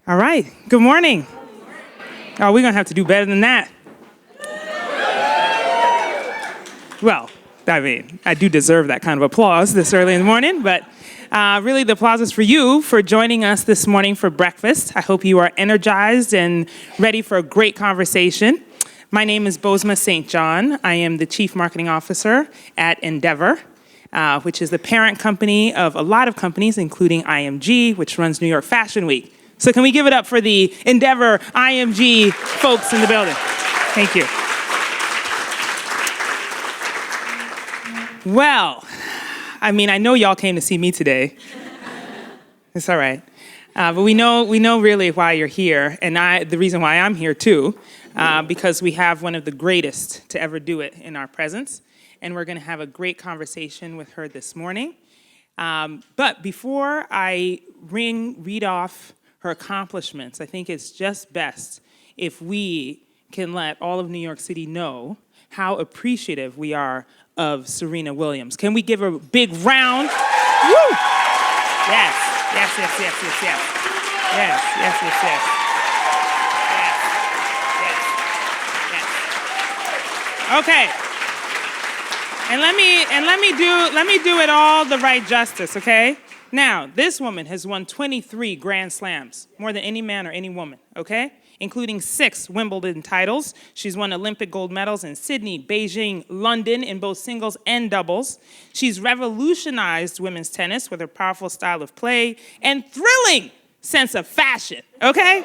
All right. Good morning. Oh, we're going to have to do better than that. Well, I mean, I do deserve that kind of applause this early in the morning, but really the applause is for you for joining us this morning for breakfast. I hope you are energized and ready for a great conversation. My name is Bozoma St. John. I am the Chief Marketing Officer at Endeavor, which is the parent company of a lot of companies, including IMG, which runs New York Fashion Week. So can we give it up for the Endeavor IMG folks in the building? Thank you. Well, I mean, I know y'all came to see me today. It's all right. But we know really why you're here, and the reason why I'm here too, because we have one of the greatest to ever do it in our presence, and we're going to have a great conversation with her this morning. But before I read off her accomplishments, I think it's just best if we can let all of New York City know how appreciative we are of Serena Williams. Can we give her a big round? Woo! Yes, yes, yes, yes, yes, yes. Yes, yes, yes, yes. Yes, yes, yes. Okay. And let me do it all the right justice, okay? Now, this woman has won 23 Grand Slams, more than any man or any woman, okay? Including 6 Wimbledon titles. She's won Olympic gold medals in Sydney, Beijing, London in both singles and doubles. She's revolutionized women's tennis with her powerful style of play and thrilling sense of fashion, okay?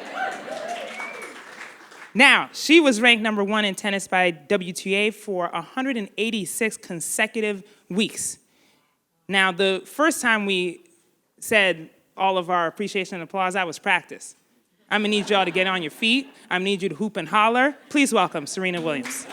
Now, she was ranked number 1 in tennis by WTA for 186 consecutive weeks. Now, the first time we said all of our appreciation and applause, that was practice. I'm going to need y'all to get on your feet. I'm going to need you to hoop and holler. Please welcome Serena Williams.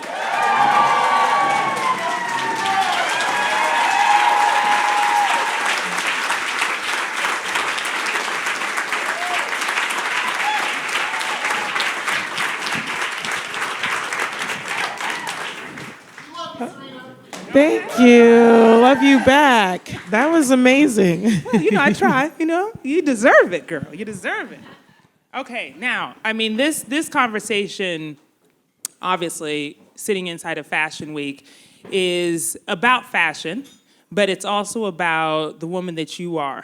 Thank you. Love you back. That was amazing. Well, I try. You deserve it, girl. You deserve it. Okay, now, I mean, this conversation, obviously, sitting inside of Fashion Week, is about fashion, but it's also about the woman that you are.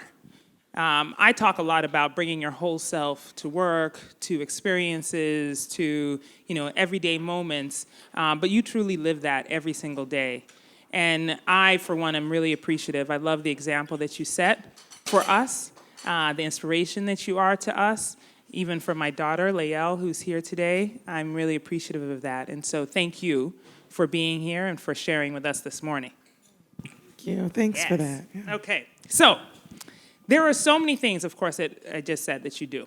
I talk a lot about bringing your whole self to work, to experiences, to, everyday moments, but you truly live that every single day. And I, for one, am really appreciative. I love the example that you set for us, the inspiration that you are to us. Even for my daughter, Lael, who's here today, I'm really appreciative of that. And so thank you for being here and for sharing with us this morning. Thank you. Thanks for that. Yeah. Okay. So there are so many things, of course, that I just said that you do.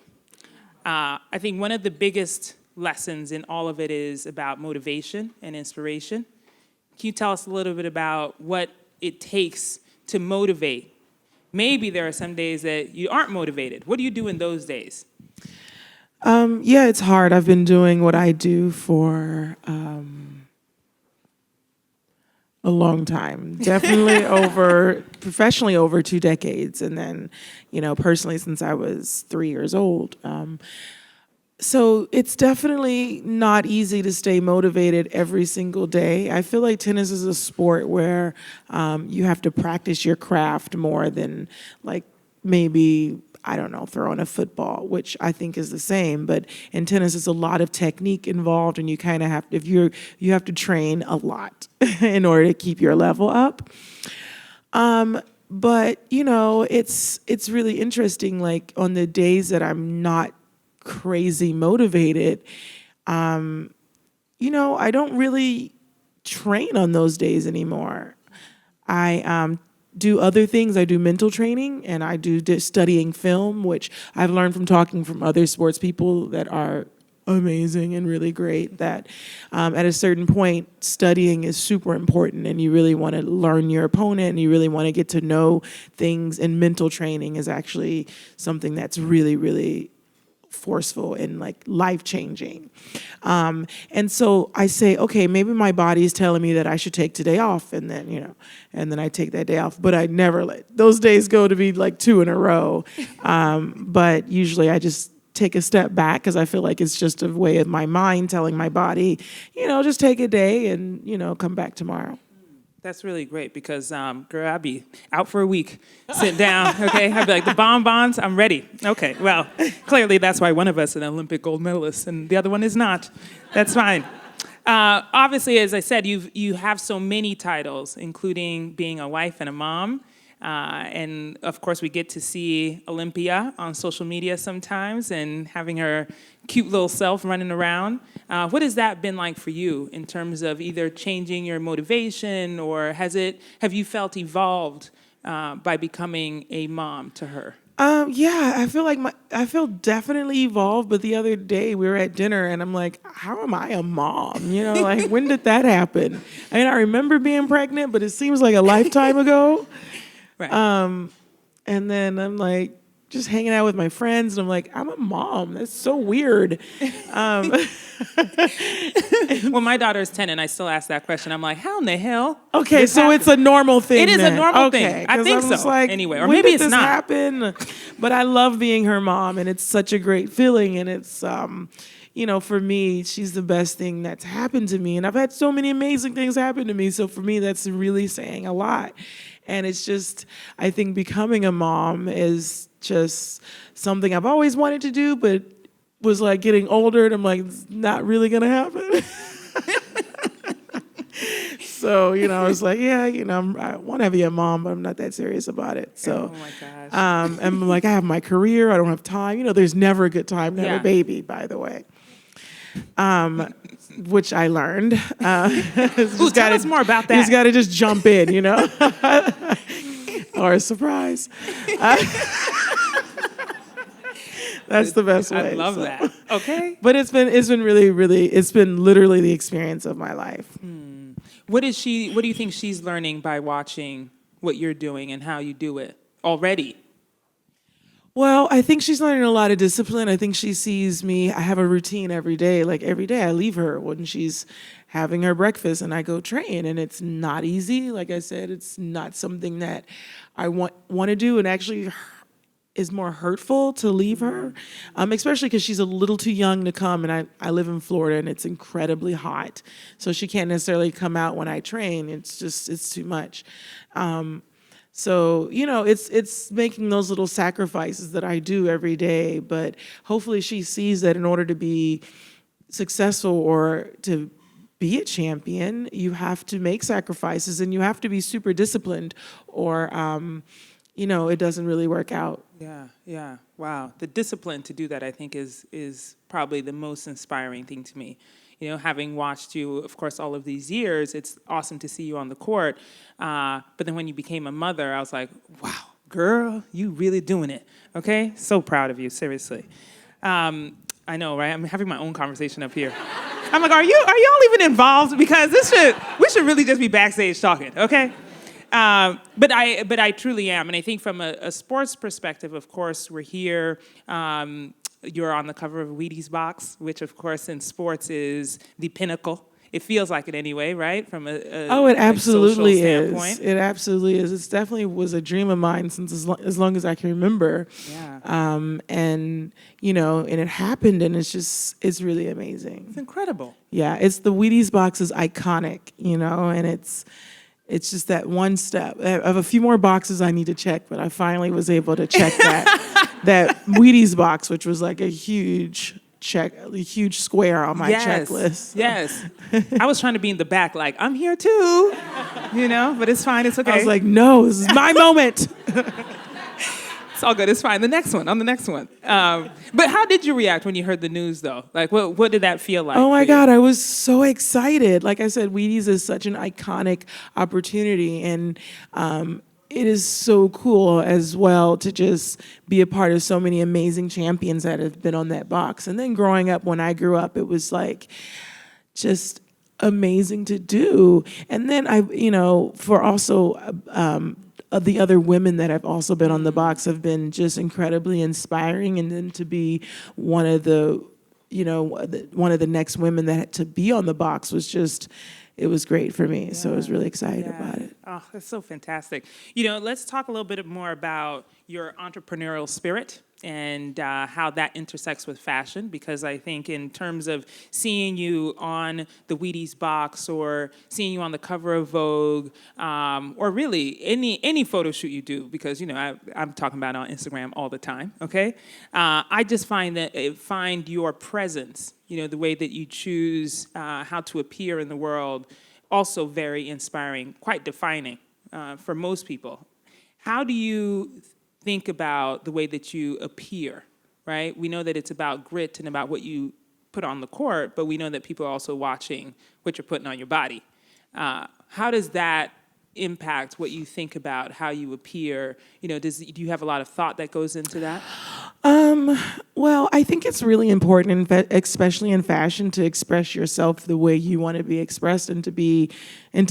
I think one of the biggest lessons in all of it is about motivation and inspiration. Can you tell us a little bit about what it takes to motivate? Maybe there are some days that you aren't motivated. What do you do in those days? Yeah, it's hard. I've been doing what I do for a long time. Definitely professionally over 2 decades. And then, personally since I was 3 years old. So it's definitely not easy to stay motivated every single day. I feel like tennis is a sport where you have to practice your craft more than maybe, throwing a football, which I think is the same. But in tennis, it's a lot of technique involved, and you kind of have to, you have to train a lot in order to keep your level up. But it's really interesting. Like on the days that I'm not crazy motivated, I don't really train on those days anymore. I do other things. I do mental training, and I do studying film, which I've learned from talking from other sports people that are amazing and really great, that at a certain point, studying is super important, and you really want to learn your opponent, and you really want to get to know things, and mental training is actually something that's really, really forceful and life-changing. And so I say, okay, maybe my body is telling me that I should take today off, and then I take that day off, but I never let those days go to be 2 in a row. But usually I just take a step back because I feel like it's just a way of my mind telling my body, just take a day and, come back tomorrow. That's really great because, girl, I'd be out for a week, sit down, okay? I'd be like, the bonbons, I'm ready. Okay, well, clearly that's why one of us is an Olympic gold medalist and the other one is not. That's fine. Obviously, as I said, you have so many titles, including being a wife and a mom. And of course, we get to see Olympia on social media sometimes and having her cute little self running around. What has that been like for you in terms of either changing your motivation or have you felt evolved by becoming a mom to her? Yeah, I feel definitely evolved. But the other day we were at dinner and I'm like, how am I a mom? Like when did that happen? I mean, I remember being pregnant, but it seems like a lifetime ago. Right. And then I'm like just hanging out with my friends and I'm like, I'm a mom. That's so weird. Well, my daughter's 10 and I still ask that question. I'm like, how in the hell? Okay, so happened? it's a normal thing. It is then. a normal okay, thing. I think so. Like, anyway, or when maybe did it's this not. Happen? But I love being her mom, and it's such a great feeling. And it's, for me, she's the best thing that's happened to me. And I've had so many amazing things happen to me. So for me, that's really saying a lot. And it's just, I think becoming a mom is just something I've always wanted to do, but was like getting older, and I'm like, it's not really gonna happen. So, I was like, yeah, I want to be a mom, but I'm not that serious about it. So, oh my gosh. and I'm like, I have my career, I don't have time. There's never a good time to have a baby, by the way. Which I learned. Tell us more about that. You just got to just jump in, or a surprise. That's the best way. I love that. Okay. But it's been really, really, it's been literally the experience of my life. What do you think she's learning by watching what you're doing and how you do it already? Well, I think she's learning a lot of discipline. I think she sees me. I have a routine every day. Like every day I leave her when she's having her breakfast and I go train. And it's not easy. Like I said, it's not something that I want to do. And actually is more hurtful to leave her, especially because she's a little too young to come. And I live in Florida and it's incredibly hot. So she can't necessarily come out when I train. It's too much. So, it's making those little sacrifices that I do every day, but hopefully she sees that in order to be successful or to be a champion, you have to make sacrifices and you have to be super disciplined or, it doesn't really work out. Yeah. Wow. The discipline to do that, I think, is probably the most inspiring thing to me. Having watched you, of course, all of these years, it's awesome to see you on the court. But then when you became a mother, I was like, wow, girl, you really doing it. Okay? So proud of you, seriously. I know, right? I'm having my own conversation up here. I'm like, are y'all even involved? Because we should really just be backstage talking, okay? But I truly am. And I think from a sports perspective, of course, we're here. You're on the cover of Wheaties Box, which, of course, in sports is the pinnacle. It feels like it anyway, right? From it absolutely is. It absolutely is. It definitely was a dream of mine since as long as I can remember. Yeah. And it happened, and it's really amazing. It's incredible. Yeah, it's the Wheaties Box is iconic, and it's just that one step. I have a few more boxes I need to check, but I finally was able to check that Wheaties box, which was like a huge square on my checklist. Yes. I was trying to be in the back, like, I'm here too, but it's fine. It's okay. I was like, no, this is my moment. It's all good. It's fine. The next one. But how did you react when you heard the news, though? Like, what did that feel like? Oh, my God. I was so excited. Like I said, Wheaties is such an iconic opportunity. And it is so cool as well to just be a part of so many amazing champions that have been on that box. And then growing up, when I grew up, it was like just amazing to do. And then for also the other women that have also been on the box have been just incredibly inspiring. And then to be one of the next women that to be on the box was just, it was great for me. So I was really excited about it. Oh, that's so fantastic. Let's talk a little bit more about your entrepreneurial spirit. and how that intersects with fashion, because I think in terms of seeing you on the Wheaties Box or seeing you on the cover of Vogue, or really any photo shoot you do, because I'm talking about it on Instagram all the time. Okay, I just find your presence, the way that you choose how to appear in the world, also very inspiring, quite defining for most people. How do you think about the way that you appear, right? We know that it's about grit and about what you put on the court, but we know that people are also watching what you're putting on your body. How does that impact what you think about how you appear? Do you have a lot of thought that goes into that? Well, I think it's really important, especially in fashion, to express yourself the way you want to be expressed and to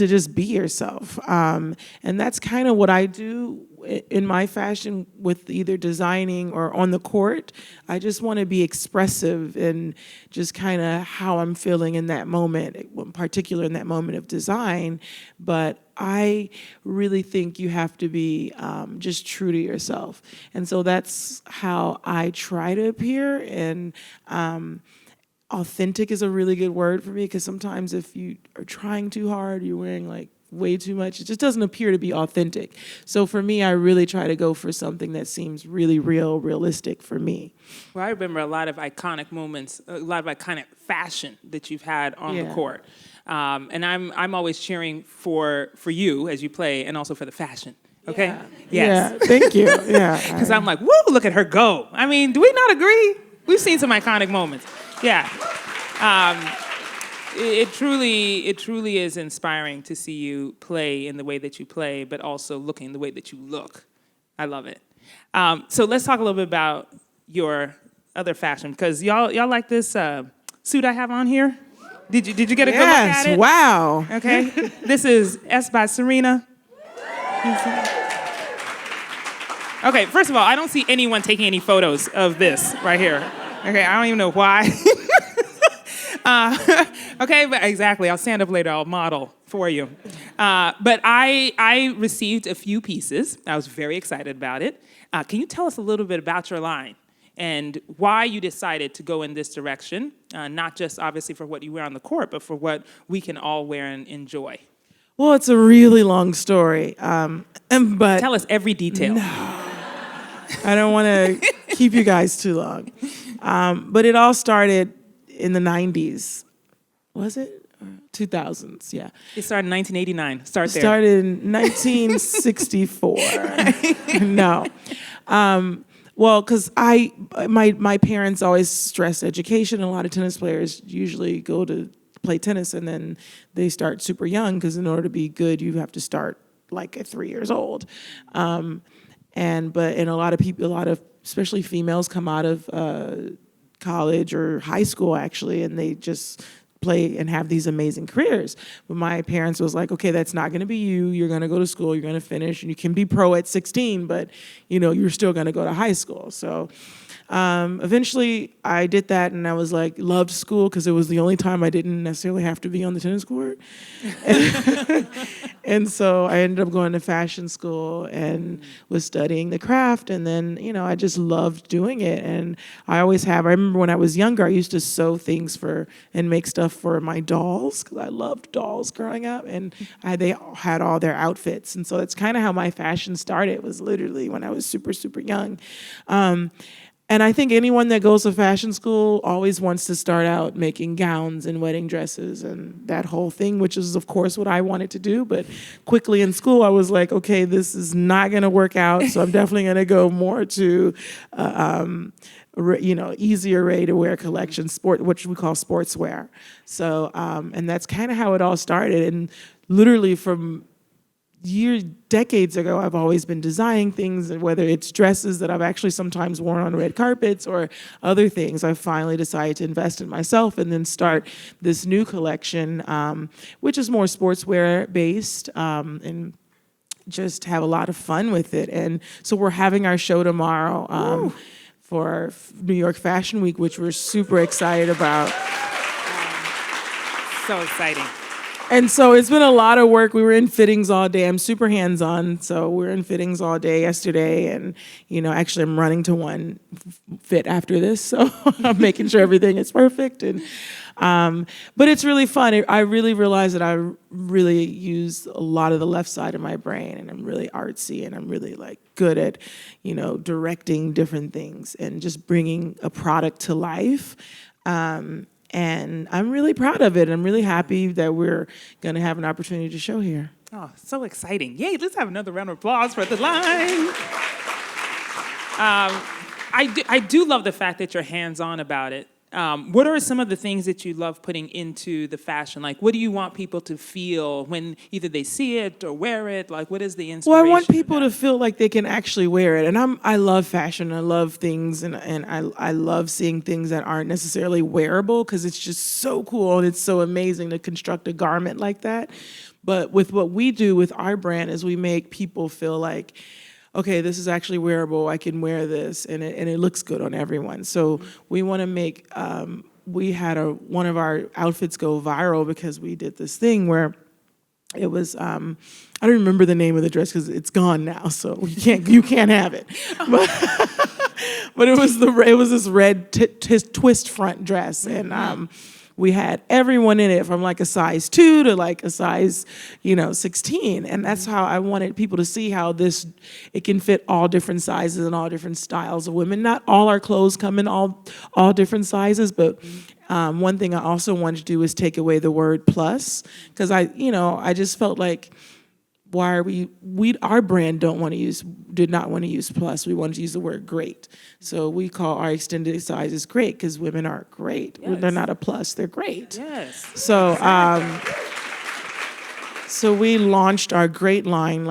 just be yourself. And that's kind of what I do in my fashion with either designing or on the court. I just want to be expressive and just kind of how I'm feeling in that moment, in particular in that moment of design. But I really think you have to be just true to yourself. And so that's how I try to appear. And authentic is a really good word for me, because sometimes if you are trying too hard, you're wearing like way too much, it just doesn't appear to be authentic. So for me, I really try to go for something that seems really realistic for me. Well, I remember a lot of iconic moments, a lot of iconic fashion that you've had on the court. And I'm always cheering for you as you play, and also for the fashion. Okay? Yeah. Yes. Yeah, thank you. Yeah. Because I'm like, woo, look at her go. I mean, do we not agree? We've seen some iconic moments. Yeah. It truly is inspiring to see you play in the way that you play, but also looking the way that you look. I love it. So let's talk a little bit about your other fashion, because y'all like this suit I have on here? Did you get a good look at it? Yes, wow. Okay. This is S by Serena. Okay, first of all, I don't see anyone taking any photos of this right here. Okay, I don't even know why. Okay, but exactly. I'll stand up later. I'll model for you. But I received a few pieces. I was very excited about it. Can you tell us a little bit about your line and why you decided to go in this direction, not just obviously for what you wear on the court, but for what we can all wear and enjoy? Well, it's a really long story, but Tell us every detail. No, I don't want to keep you guys too long. But it all started in the 90s. Was it? 2000s, yeah. It started in 1989. Start there. Started in 1964. No. Well, because my parents always stressed education. A lot of tennis players usually go to play tennis and then they start super young, because in order to be good, you have to start like at 3 years old. But a lot of people, especially females, come out of college or high school actually, and they just play and have these amazing careers. But my parents was like, okay, that's not going to be you. You're going to go to school, you're going to finish, and you can be pro at 16, but you're still going to go to high school. So eventually I did that, and I was like, loved school because it was the only time I didn't necessarily have to be on the tennis court. And so I ended up going to fashion school and was studying the craft, and then I just loved doing it. And I remember when I was younger, I used to sew things and make stuff for my dolls, because I loved dolls growing up, and they had all their outfits. And so that's kind of how my fashion started, was literally when I was super, super young. And I think anyone that goes to fashion school always wants to start out making gowns and wedding dresses and that whole thing, which is, of course, what I wanted to do. But quickly in school, I was like, okay, this is not going to work out. So I'm definitely going to go more to, easier ready-to-wear collection, which we call sportswear. So, and that's kind of how it all started. And literally from decades ago, I've always been designing things, and whether it's dresses that I've actually sometimes worn on red carpets or other things, I finally decided to invest in myself and then start this new collection, which is more sportswear based, and just have a lot of fun with it. And so we're having our show tomorrow for New York Fashion Week, which we're super excited about. So exciting. And so it's been a lot of work. We were in fittings all day. I'm super hands-on, so we were in fittings all day yesterday. And, actually I'm running to one fit after this, so I'm making sure everything is perfect. And but it's really fun. I really realize that I really use a lot of the left side of my brain, and I'm really artsy, and I'm really good at, directing different things and just bringing a product to life. And I'm really proud of it. I'm really happy that we're going to have an opportunity to show here. Oh, so exciting. Yay, let's have another round of applause for the line. I do love the fact that you're hands-on about it. What are some of the things that you love putting into the fashion? Like, what do you want people to feel when either they see it or wear it? Like, what is the inspiration? Well, I want people to feel like they can actually wear it. And I love fashion. I love things, and I love seeing things that aren't necessarily wearable, because it's just so cool and it's so amazing to construct a garment like that. But with what we do with our brand is we make people feel like, okay, this is actually wearable. I can wear this, and it looks good on everyone. So we want to make. We had one of our outfits go viral because we did this thing where it was. I don't remember the name of the dress because it's gone now, so you can't have it. But it was this red twist front dress, and we had everyone in it from a size 2 to a size, 16. And that's how I wanted people to see how it can fit all different sizes and all different styles of women. Not all our clothes come in all different sizes, but one thing I also wanted to do is take away the word plus, because I just felt like, why are our brand did not want to use plus. We wanted to use the word great. So we call our extended sizes great, because women are great. Yes. They're not a plus, they're great. Yes. So so we launched our great line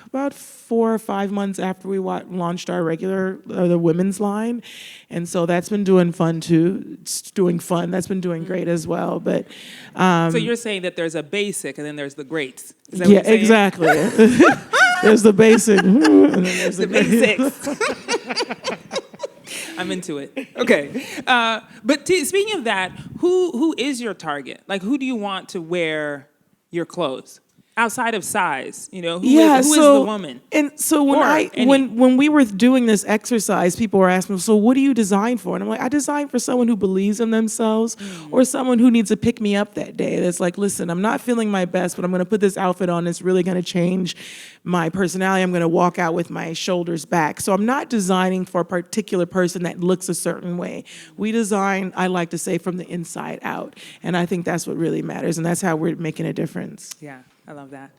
about 4 or 5 months after we launched our regular, the women's line. And so that's been doing fun too. It's doing fun. That's been doing great as well. But so you're saying that there's a basic and then there's the greats. Is that yeah, what you're saying? exactly. There's the basic. And then there's the basics. I'm into it. Okay. But speaking of that, who is your target? Who do you want to wear your clothes? Outside of size, who is the woman? And so when we were doing this exercise, people were asking, so what do you design for? And I'm like, I design for someone who believes in themselves, or someone who needs to pick me up that day. That's like, listen, I'm not feeling my best, but I'm going to put this outfit on. It's really going to change my personality. I'm going to walk out with my shoulders back. So I'm not designing for a particular person that looks a certain way. We design, I like to say, from the inside out. And I think that's what really matters. And that's how we're making a difference. Yeah. I love that.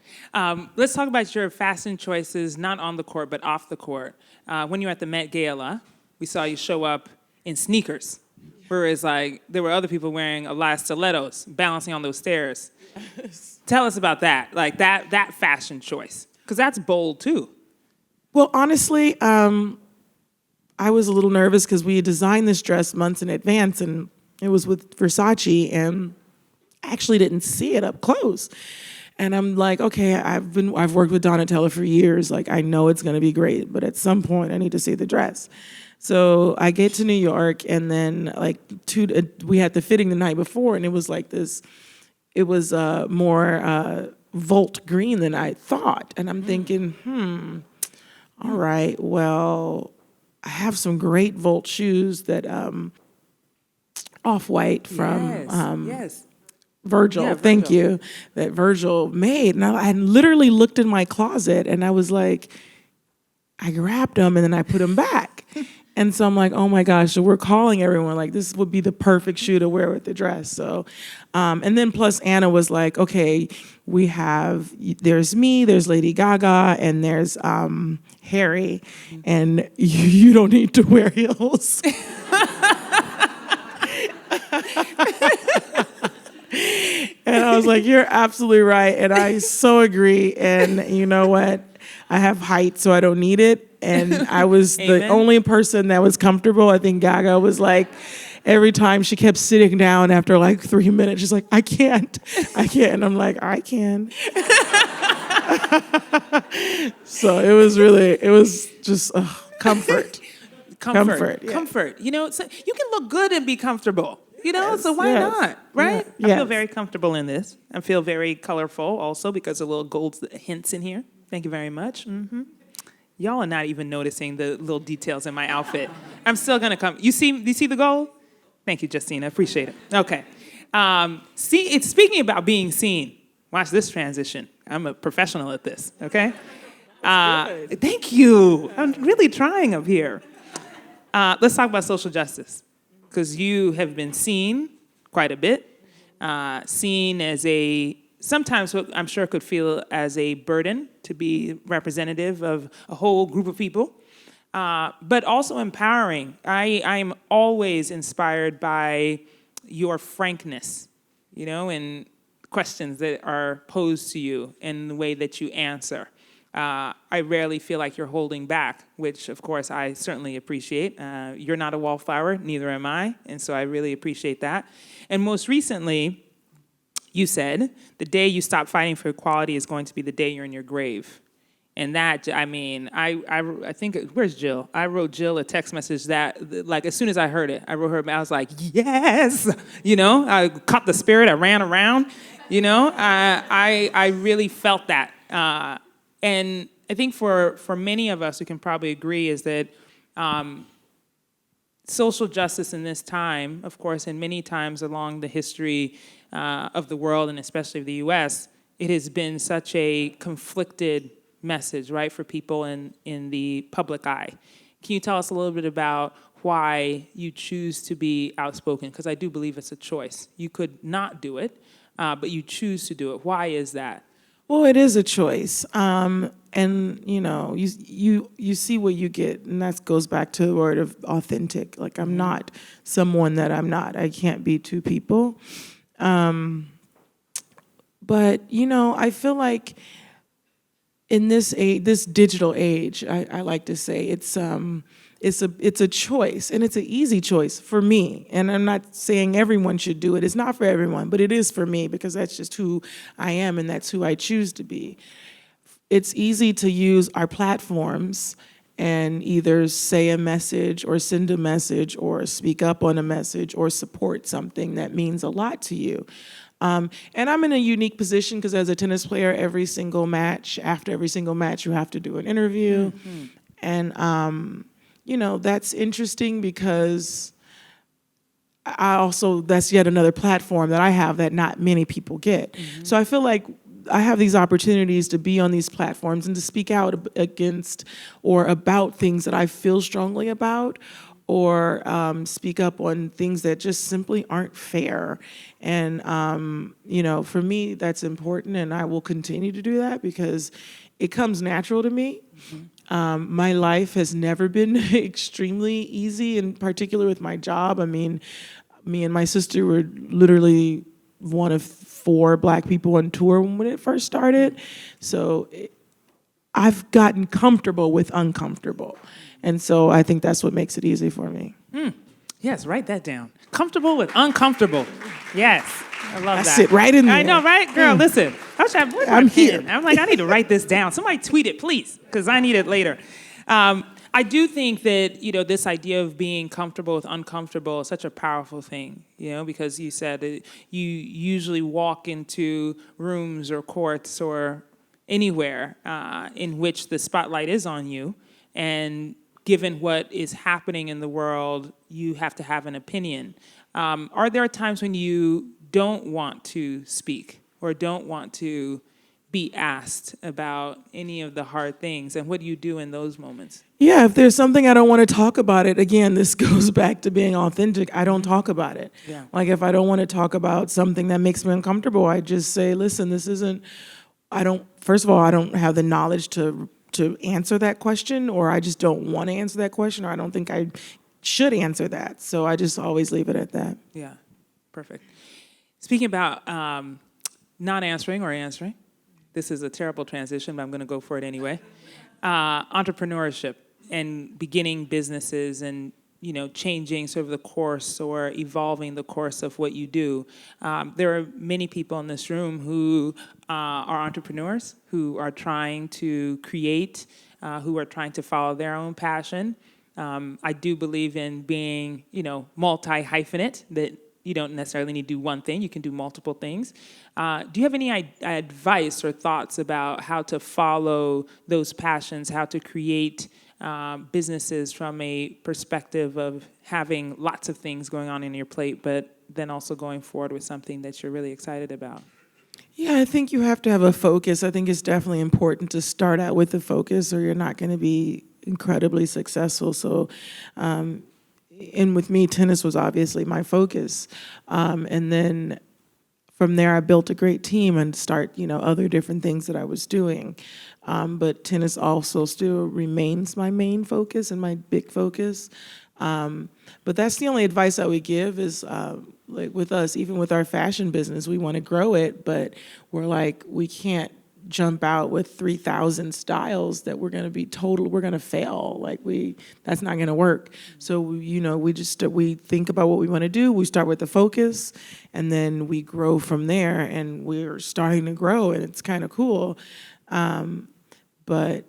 Let's talk about your fashion choices, not on the court, but off the court. When you were at the Met Gala, we saw you show up in sneakers, whereas there were other people wearing a lot of stilettos, balancing on those stairs. Tell us about that, that fashion choice, because that's bold too. Well, honestly, I was a little nervous because we had designed this dress months in advance, and it was with Versace, and I actually didn't see it up close. And I'm like, okay, I've worked with Donatella for years. I know it's going to be great, but at some point I need to see the dress. So I get to New York, and then we had the fitting the night before, and it was this. It was more Volt green than I thought, and I'm thinking, all right, well, I have some great Volt shoes that Off-White from. Yes. Virgil, yeah, thank you, that Virgil made. And I literally looked in my closet, and I was like, I grabbed them and then I put them back. And so I'm like, oh my gosh, so we're calling everyone, this would be the perfect shoe to wear with the dress. So, and then plus Anna was like, okay, there's me, there's Lady Gaga, and there's Harry, and you don't need to wear heels. And I was like, you're absolutely right. And I so agree. And you know what? I have height, so I don't need it. And I was the only person that was comfortable. I think Gaga was every time she kept sitting down after 3 minutes, she's like, I can't. And I'm like, I can. So it was just comfort. Comfort. Yeah. Comfort. So you can look good and be comfortable. You know, Yes, so why yes. not, right? Yeah, I feel yes. very comfortable in this. I feel very colorful also because of little gold hints in here. Thank you very much. Y'all are not even noticing the little details in my outfit. I'm still gonna come. You see the gold? Thank you, Justina. Appreciate it. Okay. It's speaking about being seen. Watch this transition. I'm a professional at this. Okay. Thank you. I'm really trying up here. Let's talk about social justice, because you have been seen quite a bit, seen as sometimes what I'm sure could feel as a burden to be representative of a whole group of people, but also empowering. I am always inspired by your frankness, and questions that are posed to you and the way that you answer. I rarely feel like you're holding back, which, of course, I certainly appreciate. You're not a wallflower, neither am I, and so I really appreciate that. And most recently, you said, the day you stop fighting for equality is going to be the day you're in your grave. And that, I mean, I think, where's Jill? I wrote Jill a text message that, like, as soon as I heard it, I wrote her, I was like, yes! I caught the spirit, I ran around, I really felt that. And I think for many of us, we can probably agree is that social justice in this time, of course, and many times along the history of the world, and especially of the U.S., it has been such a conflicted message, right, for people in the public eye. Can you tell us a little bit about why you choose to be outspoken? Because I do believe it's a choice. You could not do it, but you choose to do it. Why is that? Well, it is a choice, and you see what you get, and that goes back to the word of authentic. Like, I'm not someone that I'm not. I can't be two people, but I feel like in this age, this digital age, I like to say it's a choice, and it's an easy choice for me. And I'm not saying everyone should do it. It's not for everyone, but it is for me because that's just who I am and that's who I choose to be. It's easy to use our platforms and either say a message or send a message or speak up on a message or support something that means a lot to you. And I'm in a unique position because as a tennis player, after every single match, you have to do an interview. And that's interesting because that's yet another platform that I have that not many people get. So I feel like I have these opportunities to be on these platforms and to speak out against or about things that I feel strongly about, or speak up on things that just simply aren't fair. And, for me, that's important, and I will continue to do that because it comes natural to me. My life has never been extremely easy, in particular with my job. I mean, me and my sister were literally one of 4 Black people on tour when it first started. So I've gotten comfortable with uncomfortable. And so I think that's what makes it easy for me. Yes, write that down. Comfortable with uncomfortable. Yes, I love that. That's it right in there. I know, right? Girl, listen. I'm here. I'm like, I need to write this down. Somebody tweet it, please, because I need it later. I do think that, this idea of being comfortable with uncomfortable is such a powerful thing, because you said that you usually walk into rooms or courts or anywhere in which the spotlight is on you, and given what is happening in the world, you have to have an opinion. Are there times when you don't want to speak or don't want to be asked about any of the hard things? And what do you do in those moments? Yeah, if there's something I don't want to talk about it, again, this goes back to being authentic. I don't talk about it. Yeah. Like if I don't want to talk about something that makes me uncomfortable, I just say, listen, first of all, I don't have the knowledge to answer that question, or I just don't want to answer that question, or I don't think I should answer that. So I just always leave it at that. Yeah, perfect. Speaking about not answering or answering, this is a terrible transition, but I'm going to go for it anyway. Entrepreneurship and beginning businesses and, changing sort of the course or evolving the course of what you do. There are many people in this room who are entrepreneurs, who are trying to create, who are trying to follow their own passion. I do believe in being, multi-hyphenate, that you don't necessarily need to do one thing. You can do multiple things. Do you have any advice or thoughts about how to follow those passions, how to create businesses from a perspective of having lots of things going on in your plate, but then also going forward with something that you're really excited about? Yeah, I think you have to have a focus. I think it's definitely important to start out with a focus or you're not going to be incredibly successful. So, and with me, tennis was obviously my focus. And then from there, I built a great team and start, other different things that I was doing. But tennis also still remains my main focus and my big focus. But that's the only advice I would give is like with us, even with our fashion business, we want to grow it, but we're like, we can't jump out with 3,000 styles that we're going to fail. Like that's not going to work. So, we think about what we want to do. We start with the focus and then we grow from there, and we're starting to grow and it's kind of cool. But,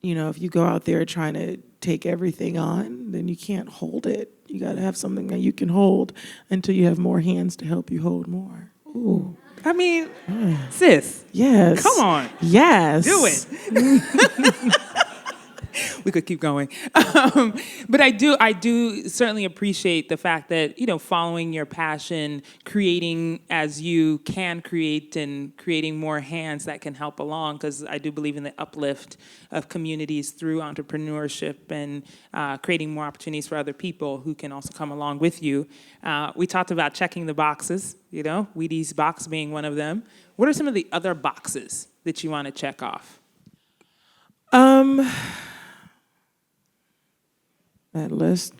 if you go out there trying to take everything on, then you can't hold it. You got to have something that you can hold until you have more hands to help you hold more. Ooh. I mean, sis. Yes. Come on. Yes. Do it. We could keep going. But I do certainly appreciate the fact that, following your passion, creating as you can create and creating more hands that can help along, because I do believe in the uplift of communities through entrepreneurship and creating more opportunities for other people who can also come along with you. We talked about checking the boxes, Wheaties Box being one of them. What are some of the other boxes that you want to check off? That list,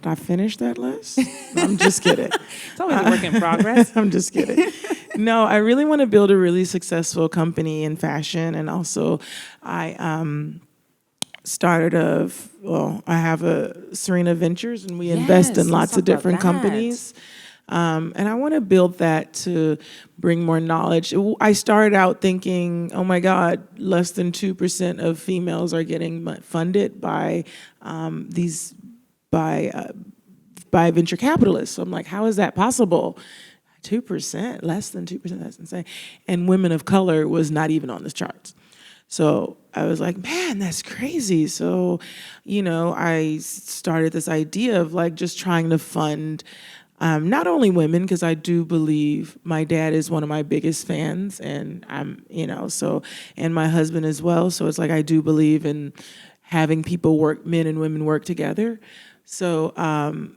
I finished that list? I'm just kidding. It's always a work in progress. I'm just kidding. No, I really want to build a really successful company in fashion. And also, I I have a Serena Ventures, and we invest in lots of different companies. And I want to build that to bring more knowledge. I started out thinking, oh my God, less than 2% of females are getting funded by by venture capitalists. So I'm like, how is that possible? 2%, less than 2%, that's insane. And women of color was not even on the charts. So I was like, man, that's crazy. So, I started this idea of like just trying to fund not only women, because I do believe my dad is one of my biggest fans, and and my husband as well. So it's like I do believe in having people men and women work together. So,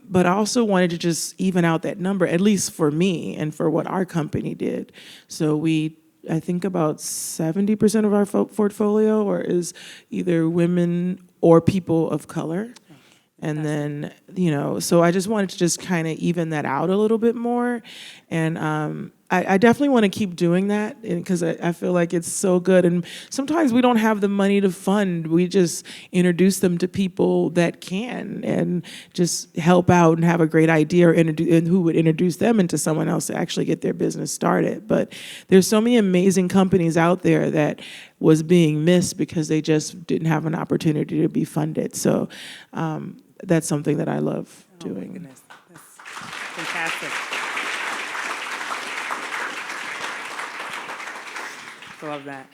but I also wanted to just even out that number, at least for me and for what our company did. So I think about 70% of our portfolio is either women or people of color. And then, so I just wanted to just kind of even that out a little bit more. And I definitely want to keep doing that because I feel like it's so good. And sometimes we don't have the money to fund. We just introduce them to people that can and just help out and have a great idea and who would introduce them into someone else to actually get their business started. But there's so many amazing companies out there that was being missed because they just didn't have an opportunity to be funded. So that's something that I love doing. Oh my goodness, that's fantastic. I love that.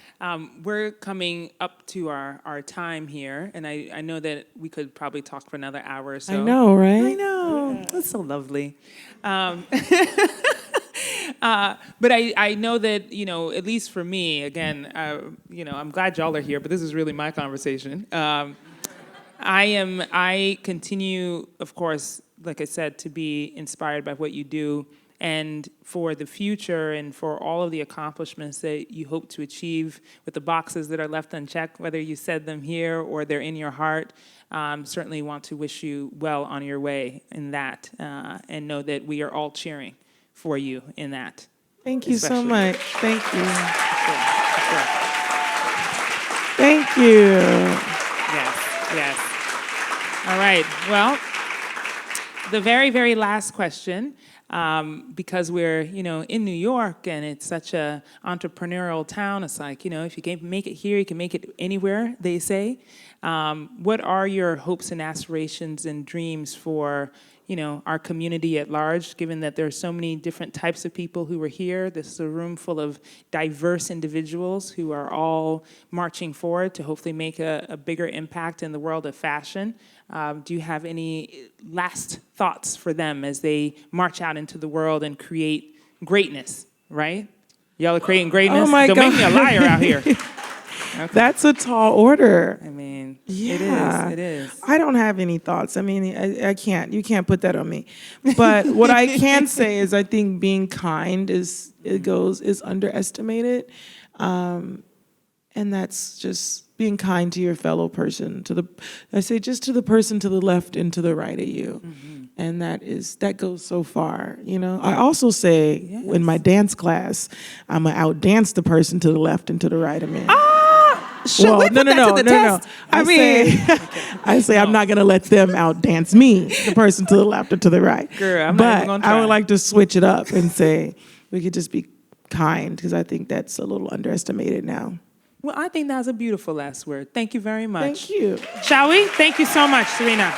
We're coming up to our time here, and I know that we could probably talk for another hour or so. I know, right? I know. Yeah. That's so lovely. But I know that, at least for me, again, I'm glad y'all are here, but this is really my conversation. I continue, of course, like I said, to be inspired by what you do, and for the future and for all of the accomplishments that you hope to achieve with the boxes that are left unchecked, whether you said them here or they're in your heart. Certainly want to wish you well on your way in that, and know that we are all cheering for you in that. Thank you so much. Thank you. Sure. Thank you. Yes. All right. Well, the very, very last question. because we're, in New York and it's such a entrepreneurial town. It's like, if you can make it here, you can make it anywhere, they say. What are your hopes and aspirations and dreams for, our community at large, given that there are so many different types of people who are here? This is a room full of diverse individuals who are all marching forward to hopefully make a bigger impact in the world of fashion. Do you have any last thoughts for them as they march out into the world and create greatness, right? Y'all are creating greatness? Oh my Don't God. make me a liar out here. Okay. That's a tall order. I mean, Yeah. it is. I don't have any thoughts. I mean, I can't. You can't put that on me. But what I can say is I think being kind is underestimated. And that's just being kind to your fellow person, just to the person to the left and to the right of you. Mm-hmm. And that goes so far, I also say in my dance class, I'm going to outdance the person to the left and to the right of me. Should we put that to the test? I say I'm not going to let them outdance me, the person to the left or to the right. Girl, I'm not even gonna try. I would like to switch it up and say we could just be kind, because I think that's a little underestimated now. Well, I think that was a beautiful last word. Thank you very much. Thank you. Shall we? Thank you so much, Serena.